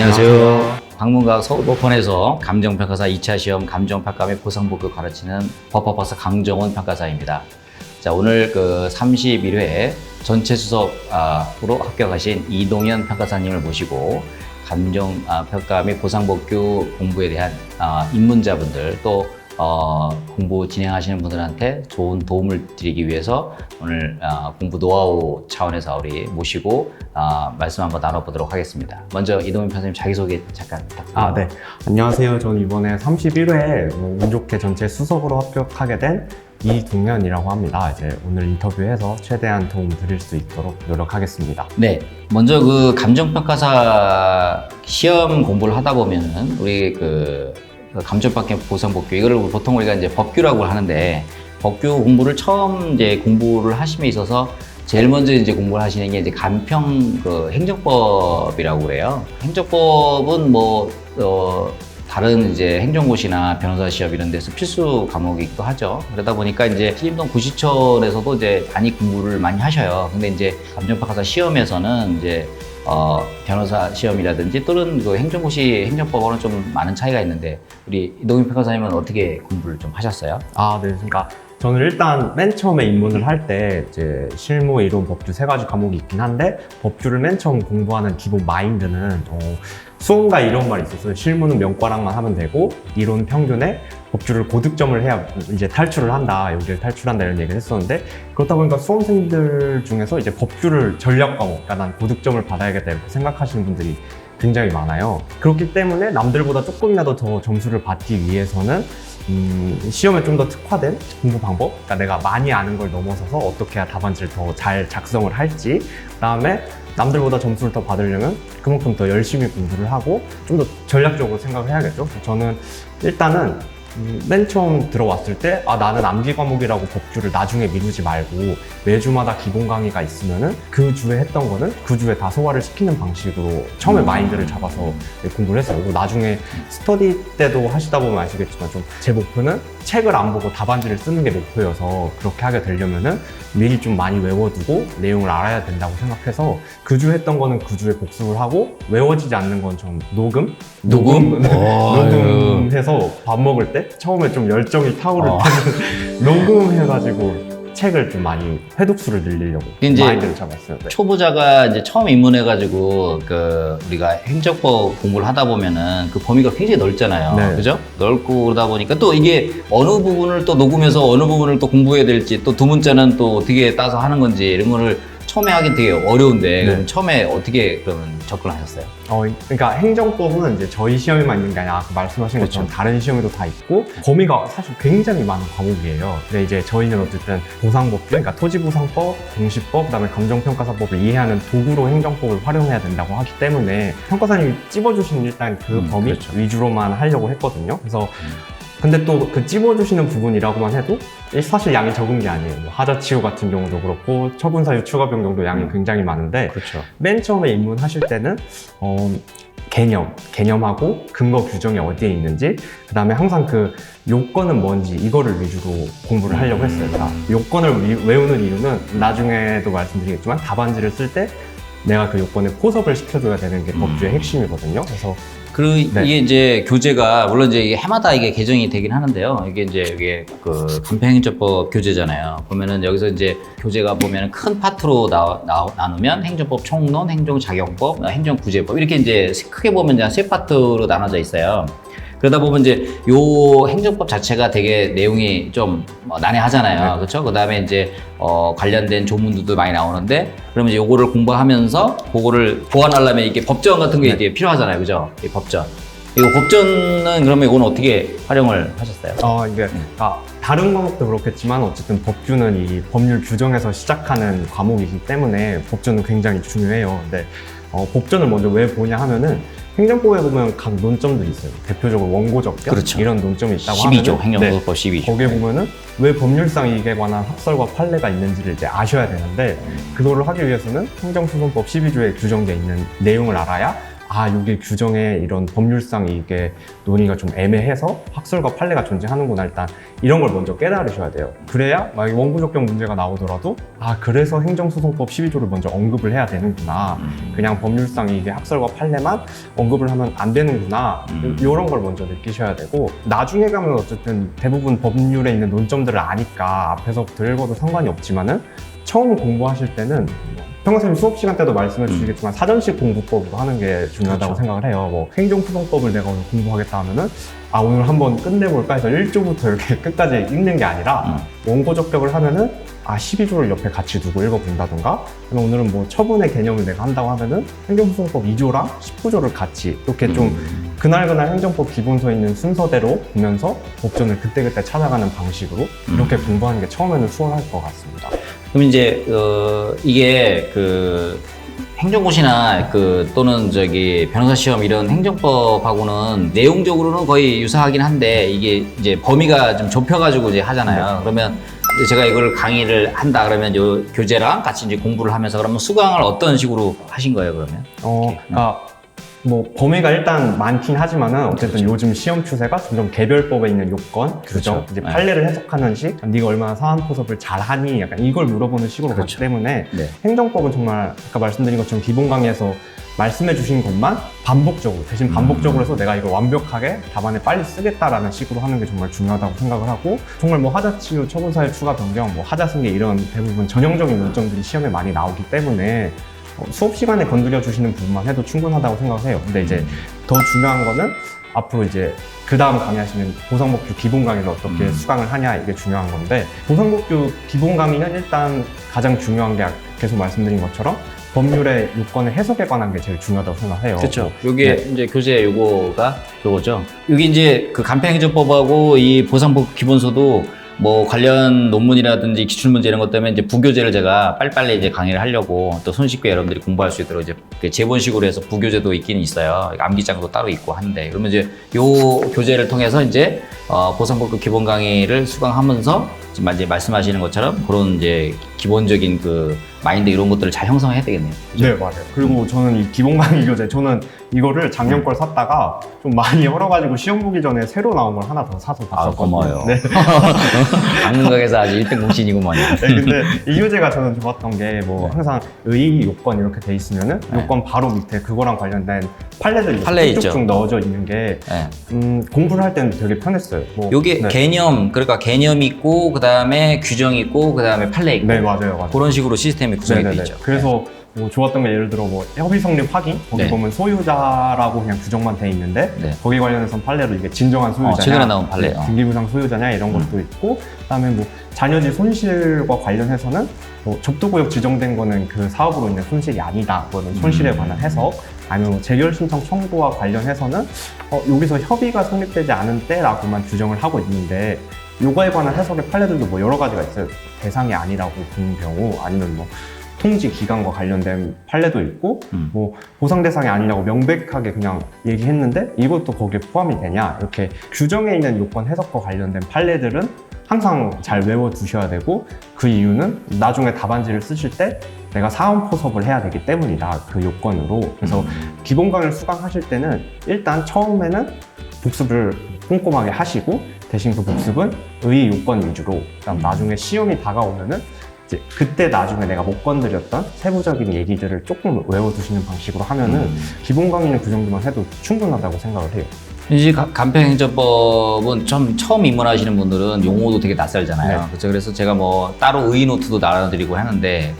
안녕하세요. 방문각 서울법원에서 감정평가사 2차 시험 감정평가 및 보상복구 가르치는 법학박사 강정원 평가사입니다. 자, 오늘 그 31회 전체 수석으로 합격하신 이동현 평가사님을 모시고 감정평가 및 보상복구 공부에 대한 입문자분들 또 공부 진행하시는 분들한테 좋은 도움을 드리기 위해서 오늘 공부 노하우 차원에서 우리 모시고 말씀 한번 나눠보도록 하겠습니다. 먼저 이동현 평가사님 자기소개 잠깐 부탁드립니다. 네. 안녕하세요. 저는 이번에 31회 운 좋게 전체 수석으로 합격하게 된 이동현이라고 합니다. 이제 오늘 인터뷰해서 최대한 도움 드릴 수 있도록 노력하겠습니다. 네, 먼저 그 감정평가사 시험 공부를 하다 보면은 우리 그 감정평가 보상복구 이거를 보통 우리가 이제 법규라고 하는데 법규 공부를 처음 이제 공부를 하심에 있어서 제일 먼저 이제 공부를 하시는 게 이제 간평 그 행정법이라고 그래요. 행정법은 다른 이제 행정고시나 변호사 시험 이런 데서 필수 과목이기도 하죠. 그러다 보니까 이제 신림동 구시청에서도 이제 많이 공부를 많이 하셔요. 근데 이제 감정평가사 시험에서는 이제 변호사 시험이라든지 또는 그 행정고시 행정법하고는 좀 많은 차이가 있는데 우리 이동현 평가사님은 어떻게 공부를 좀 하셨어요? 네. 그러니까 저는 일단 맨 처음에 입문을 할 때 이제 실무, 이론, 법규 세 가지 과목이 있긴 한데 법규를 맨 처음 공부하는 기본 마인드는 수험과 이론만 있어서 실무는 명과락만 하면 되고 이론 평균에 법규를 고득점을 해야 이제 탈출을 한다, 여기를 탈출한다 이런 얘기를 했었는데 그렇다 보니까 수험생들 중에서 이제 법규를 전략 과목, 그러니까 난 고득점을 받아야겠다 이렇게 생각하시는 분들이 굉장히 많아요. 그렇기 때문에 남들보다 조금이라도 더 점수를 받기 위해서는 시험에 좀 더 특화된 공부 방법, 그러니까 내가 많이 아는 걸 넘어서서 어떻게 해야 답안지를 더 잘 작성을 할지, 그 다음에 남들보다 점수를 더 받으려면 그만큼 더 열심히 공부를 하고 좀 더 전략적으로 생각을 해야겠죠. 저는 일단은 맨 처음 들어왔을 때 나는 암기 과목이라고 법규를 나중에 미루지 말고 매주마다 기본 강의가 있으면은 그 주에 했던 거는 그 주에 다 소화를 시키는 방식으로 처음에 마인드를 잡아서 공부를 했어요. 그리고 나중에 스터디 때도 하시다 보면 아시겠지만 좀 제 목표는 책을 안 보고 답안지를 쓰는 게 목표여서 그렇게 하게 되려면은 미리 좀 많이 외워두고 내용을 알아야 된다고 생각해서 그 주 했던 거는 그 주에 복습을 하고 외워지지 않는 건 좀 녹음해서 밥 먹을 때 처음에 좀 열정이 타오를 때는 녹음해가지고 책을 좀 많이 회독수를 늘리려고 마인드를 잡았어요. 네. 초보자가 이제 처음 입문해가지고 그 우리가 행정법 공부를 하다 보면은 그 범위가 굉장히 넓잖아요. 네. 그죠? 넓고 그러다 보니까 또 이게 어느 부분을 또 녹음해서 어느 부분을 또 공부해야 될지 또 두 문자는 또 어떻게 따서 하는 건지 이런 거를 처음에 하긴 되게 어려운데 그럼 처음에 어떻게 그러면 접근하셨어요? 그러니까 행정법은 이제 저희 시험에만 있는 게 아니라 아까 말씀하신 것처럼 다른 시험에도 다 있고 범위가 사실 굉장히 많은 과목이에요. 근데 이제 저희는 어쨌든 보상법규, 그러니까 토지보상법, 공시법, 그다음에 감정평가사법을 이해하는 도구로 행정법을 활용해야 된다고 하기 때문에 평가사님이 찝어주신 일단 그 범위 위주로만 하려고 했거든요. 그래서 근데 또 그 찝어주시는 부분이라고만 해도 사실 양이 적은 게 아니에요. 하자치유 같은 경우도 그렇고 처분사유 추가 변경도 양이 굉장히 많은데 그렇죠. 맨 처음에 입문하실 때는 개념하고 근거 규정이 어디에 있는지, 그 다음에 항상 그 요건은 뭔지 이거를 위주로 공부를 하려고 했어요. 그러니까 요건을 외우는 이유는 나중에도 말씀드리겠지만 답안지를 쓸 때 내가 그 요건에 포섭을 시켜줘야 되는 게 법규의 핵심이거든요. 그래서 이게 이제 교재가 물론 이제 이게 해마다 이게 개정이 되긴 하는데요. 이게 그 간평행정법 교재잖아요. 보면은 여기서 이제 교재가 보면은 큰 파트로 나누면 행정법 총론, 행정자격법, 행정구제법 이렇게 이제 크게 보면 이제 세 파트로 나눠져 있어요. 그러다 보면 이제 요 행정법 자체가 되게 내용이 좀 난해하잖아요. 그렇죠? 그다음에 이제 관련된 조문들도 많이 나오는데 그러면 이제 요거를 공부하면서 그거를 보완하려면 이게 법전 같은 게 이제 필요하잖아요. 그죠? 이 법전. 이거 법전은 그러면 이건 어떻게 활용을 하셨어요? 이게 다른 과목도 그렇겠지만 어쨌든 법규는 이 법률 규정에서 시작하는 과목이기 때문에 법전은 굉장히 중요해요. 근데 법전을 먼저 왜 보냐 하면은 행정법에 보면 각 논점들이 있어요. 대표적으로 원고적격 이런 논점이 있다고 하면 12조 행정소송법 12조 거기에 보면은 왜 법률상 이익에 관한 합설과 판례가 있는지를 이제 아셔야 되는데 그거를 하기 위해서는 행정소송법 12조에 규정되어 있는 내용을 알아야 여기 규정에 이런 법률상 이게 논의가 좀 애매해서 학설과 판례가 존재하는구나. 일단 이런 걸 먼저 깨달으셔야 돼요. 그래야 만약에 원고적격 문제가 나오더라도 그래서 행정소송법 12조를 먼저 언급을 해야 되는구나. 그냥 법률상 이게 학설과 판례만 언급을 하면 안 되는구나. 이런 걸 먼저 느끼셔야 되고, 나중에 가면 어쨌든 대부분 법률에 있는 논점들을 아니까 앞에서부터 읽어도 상관이 없지만은 처음 공부하실 때는 평생 수업 시간 때도 말씀해 주시겠지만 사전식 공부법으로 하는 게 중요하다고 그렇죠. 생각을 해요. 뭐 행정소송법을 내가 오늘 공부하겠다 하면은 오늘 한번 끝내볼까 해서 1조부터 이렇게 끝까지 읽는 게 아니라 원고 접격을 하면은 12조를 옆에 같이 두고 읽어본다던가, 오늘은 뭐 처분의 개념을 내가 한다고 하면은 행정소송법 2조랑 19조를 같이 이렇게 좀 그날그날 행정법 기본서에 있는 순서대로 보면서 법전을 그때그때 찾아가는 방식으로 이렇게 공부하는 게 처음에는 수월할 것 같습니다. 그럼 이제 이게 그 행정고시나 또는 변호사 시험 이런 행정법하고는 내용적으로는 거의 유사하긴 한데, 이게 이제 범위가 좀 좁혀가지고 이제 하잖아요. 그러면 제가 이걸 강의를 한다 그러면 요 교재랑 같이 이제 공부를 하면서 그러면 수강을 어떤 식으로 하신 거예요, 그러면? 그러니까 뭐 범위가 일단 많긴 하지만은 어쨌든 그렇죠. 요즘 시험 추세가 점점 개별법에 있는 요건, 규정, 이제 네. 판례를 해석하는 식, 네가 얼마나 사안포섭을 잘하니, 약간 이걸 물어보는 식으로 그렇죠. 가기 때문에 네. 행정법은 정말 아까 말씀드린 것처럼 기본 강의에서 말씀해 주신 것만 반복적으로, 대신 반복적으로 해서 내가 이걸 완벽하게 답안에 빨리 쓰겠다라는 식으로 하는 게 정말 중요하다고 생각을 하고, 정말 뭐 하자치유, 처분사유 추가 변경, 뭐 하자승계 이런 대부분 전형적인 논점들이 시험에 많이 나오기 때문에 수업 시간에 건드려 주시는 부분만 해도 충분하다고 생각을 해요. 근데 이제 더 중요한 거는 앞으로 이제 그 다음 강의하시는 보상법규 기본 강의를 어떻게 수강을 하냐, 이게 중요한 건데, 보상법규 기본 강의는 일단 가장 중요한 게 계속 말씀드린 것처럼 법률의 요건의 해석에 관한 게 제일 중요하다고 생각해요. 그렇죠. 요게 이제 교재 요거죠. 여기 이제 그 간편행정법하고 이 보상법 기본서도 뭐 관련 논문이라든지 기출문제 이런 것 때문에 이제 부교재를 제가 빨리빨리 이제 강의를 하려고, 또 손쉽게 여러분들이 공부할 수 있도록 이제 제본식으로 해서 부교재도 있긴 있어요. 암기장도 따로 있고 한데, 그러면 이제 요 교재를 통해서 이제 보상법 기본 강의를 수강하면서 지금 이제 말씀하시는 것처럼 그런 이제 기본적인 그 마인드 이런 것들을 잘 형성해야 되겠네요. 그죠? 네, 맞아요. 그리고 저는 이 기본 강의 교재, 저는 이거를 작년 걸 샀다가 좀 많이 얼어가지고 시험 보기 전에 새로 나온 걸 하나 더 사서 봤었거든요. 고마워요. 네. 당근각에서 아주 1등 공신이구먼요. 네, 근데 이 교재가 저는 좋았던 게 뭐 항상 의, 요건 이렇게 돼 있으면은 요건 바로 밑에 그거랑 관련된 판례들이 판례 쭉쭉 있죠. 넣어져 있는 게 네. 공부를 할 때는 되게 편했어요. 뭐, 요게 네. 그러니까 개념 있고, 그 다음에 규정 있고, 그 다음에 판례 있고. 네, 맞아요. 그런 식으로 시스템이 구성이 되어 있죠. 그래서 뭐 좋았던 게, 예를 들어 뭐 협의 성립 확인, 거기 네. 보면 소유자라고 그냥 규정만 돼 있는데 네. 거기 관련해서 판례로 이게 진정한 소유자냐, 최근에 나온 판례. 등기부상 소유자냐 이런 것도 있고, 그다음에 뭐 자녀지 손실과 관련해서는 뭐 접두구역 지정된 거는 그 사업으로 인한 손실이 아니다, 그거는 손실에 관한 해석, 아니면 뭐 재결 신청 청구와 관련해서는 여기서 협의가 성립되지 않은 때라고만 규정을 하고 있는데, 요거에 관한 해석의 판례들도 뭐 여러 가지가 있어요. 대상이 아니라고 본 경우, 아니면 뭐 통지 기간과 관련된 판례도 있고, 뭐 보상 대상이 아니라고 명백하게 그냥 얘기했는데 이것도 거기에 포함이 되냐, 이렇게 규정에 있는 요건 해석과 관련된 판례들은 항상 잘 외워두셔야 되고, 그 이유는 나중에 답안지를 쓰실 때 내가 사원 포섭을 해야 되기 때문이다, 그 요건으로. 그래서 기본 강의를 수강하실 때는 일단 처음에는 복습을 꼼꼼하게 하시고, 대신 그 복습은 의 요건 위주로, 그다음 나중에 시험이 다가오면은 이제 그때 나중에 내가 못 건드렸던 세부적인 얘기들을 조금 외워두시는 방식으로 하면은 기본 강의는 그 정도만 해도 충분하다고 생각을 해요. 이제 간편행정법은 좀 처음 입문하시는 분들은 용어도 되게 낯설잖아요. 네. 그렇죠. 그래서 제가 뭐 따로 의 노트도 나눠드리고 하는데,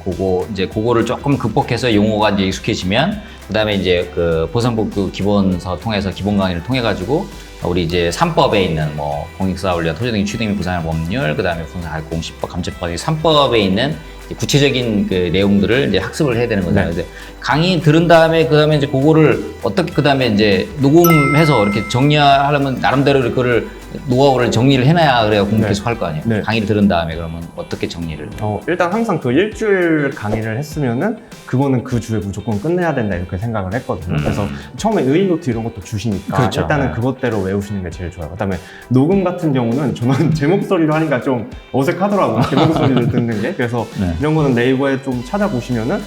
그거를 조금 극복해서 용어가 이제 익숙해지면, 그다음에 이제 그 보상법규 기본서 통해서 기본 강의를 통해 가지고 우리 이제 3법에 있는 뭐 공익사업련, 토지등기 취득 및 부산의 법률, 그다음에 공시법, 감정법, 3법에 있는 구체적인 그 내용들을 이제 학습을 해야 되는 거잖아요. 네. 강의 들은 다음에 그다음에 이제 그거를 어떻게 그다음에 이제 녹음해서 이렇게 정리하려면 나름대로 그거를 노하우를 정리를 해놔야 그래야 공부 네. 계속 할 거 아니에요. 네. 강의를 들은 다음에 그러면 어떻게 정리를? 일단 항상 그 일주일 강의를 했으면은 그거는 그 주에 무조건 끝내야 된다, 이렇게 생각을 했거든요. 그래서 처음에 의의노트 이런 것도 주시니까 그렇죠. 일단은 네. 그것대로 외우시는 게 제일 좋아요. 그다음에 녹음 같은 경우는 저는 제 목소리로 하니까 좀 어색하더라고요. 제 목소리를 듣는 게. 그래서 네. 이런 거는 네이버에 좀 찾아보시면은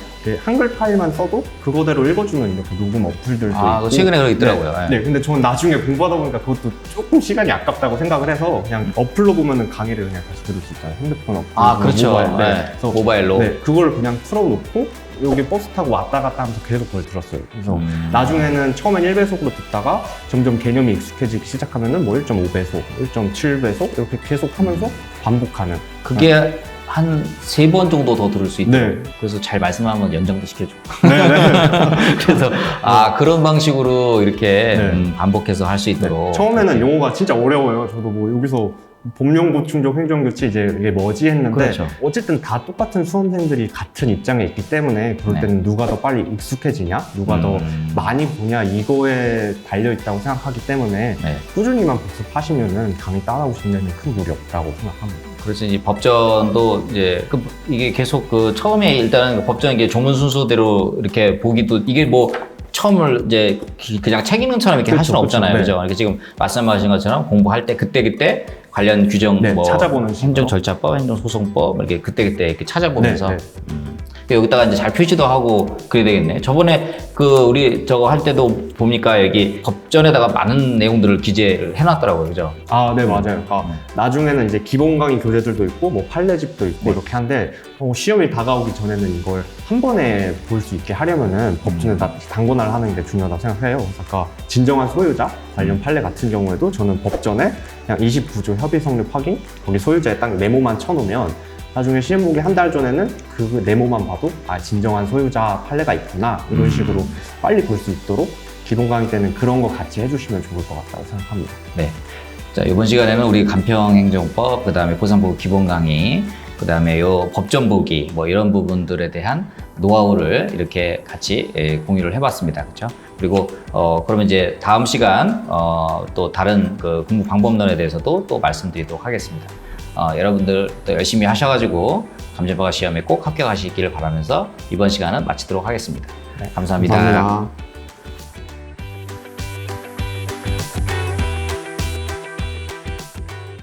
한글 파일만 써도 그거대로 읽어주는 이렇게 녹음 어플들도 아, 있고. 최근에 그거 있더라고요. 네, 네, 근데 저는 나중에 공부하다 보니까 그것도 조금 시간이 아깝다고 생각을 해서 그냥 어플로 보면은 강의를 그냥 다시 들을 수 있잖아요. 핸드폰 어플. 아, 그렇죠. 모바일. 네. 네. 그래서 모바일로. 네, 그걸 그냥 틀어놓고 여기 버스 타고 왔다 갔다 하면서 계속 그걸 들었어요. 그래서 나중에는 처음엔 1배속으로 듣다가 점점 개념이 익숙해지기 시작하면은 뭐 1.5배속, 1.7배속 이렇게 계속 하면서 반복하는. 그게 한 3번 정도 더 들을 수 있다. 네. 그래서 잘 말씀하면 연장도 시켜줘. 네네. 그래서 그런 방식으로 이렇게 네. 반복해서 할 수 있도록. 처음에는 용어가 진짜 어려워요. 저도 뭐 여기서 법령 보충적 행정조치 이제 이게 뭐지 했는데 그렇죠. 어쨌든 다 똑같은 수험생들이 같은 입장에 있기 때문에 그럴 네. 때는 누가 더 빨리 익숙해지냐, 누가 더 많이 보냐 이거에 달려 있다고 생각하기 때문에 네. 꾸준히만 복습하시면은 강의 따라오시는 데는 큰 무리 없다고 생각합니다. 그래서 이제 법전도 이제 이게 계속 처음에 일단은 법전 이게 조문 순서대로 이렇게 보기도 이게 뭐 처음을 이제 그냥 책 읽는처럼 이렇게 할 수는 그렇죠, 없잖아요. 그렇죠. 그죠? 이렇게 지금 말씀하신 것처럼 공부할 때 그때 관련 규정 네, 뭐 찾아보는 식으로. 행정절차법, 행정소송법 이렇게 그때 이렇게 찾아보면서 네, 여기다가 이제 잘 표시도 하고 그래야 되겠네. 저번에 우리 저거 할 때도 보니까 여기 법전에다가 많은 내용들을 기재를 해놨더라고요. 그죠? 아, 네, 맞아요. 그러니까 나중에는 이제 기본 강의 교재들도 있고, 뭐 판례집도 있고 이렇게 한데 시험이 다가오기 전에는 이걸 한 번에 볼 수 있게 하려면은 법전에 다 단권화를 하는 게 중요하다고 생각해요. 그래서 아까 진정한 소유자 관련 판례 같은 경우에도 저는 법전에 그냥 29조 협의 성립 확인 거기 소유자의 딱 네모만 쳐놓으면 나중에 시험 보기 한 달 전에는 그 네모만 봐도 진정한 소유자 판례가 있구나 이런 식으로 빨리 볼 수 있도록 기본 강의 때는 그런 거 같이 해주시면 좋을 것 같다고 생각합니다. 네. 자, 이번 시간에는 우리 간평행정법, 그 다음에 보상보호 기본 강의, 그 다음에 요 법전 보기, 뭐 이런 부분들에 대한 노하우를 이렇게 같이 공유를 해봤습니다. 그렇죠? 그리고 그러면 이제 다음 시간 또 다른 그 공부 방법론에 대해서도 또 말씀드리도록 하겠습니다. 여러분들 또 열심히 하셔가지고 감정평가 시험에 꼭 합격하시기를 바라면서 이번 시간은 마치도록 하겠습니다. 네, 감사합니다. 감사합니다.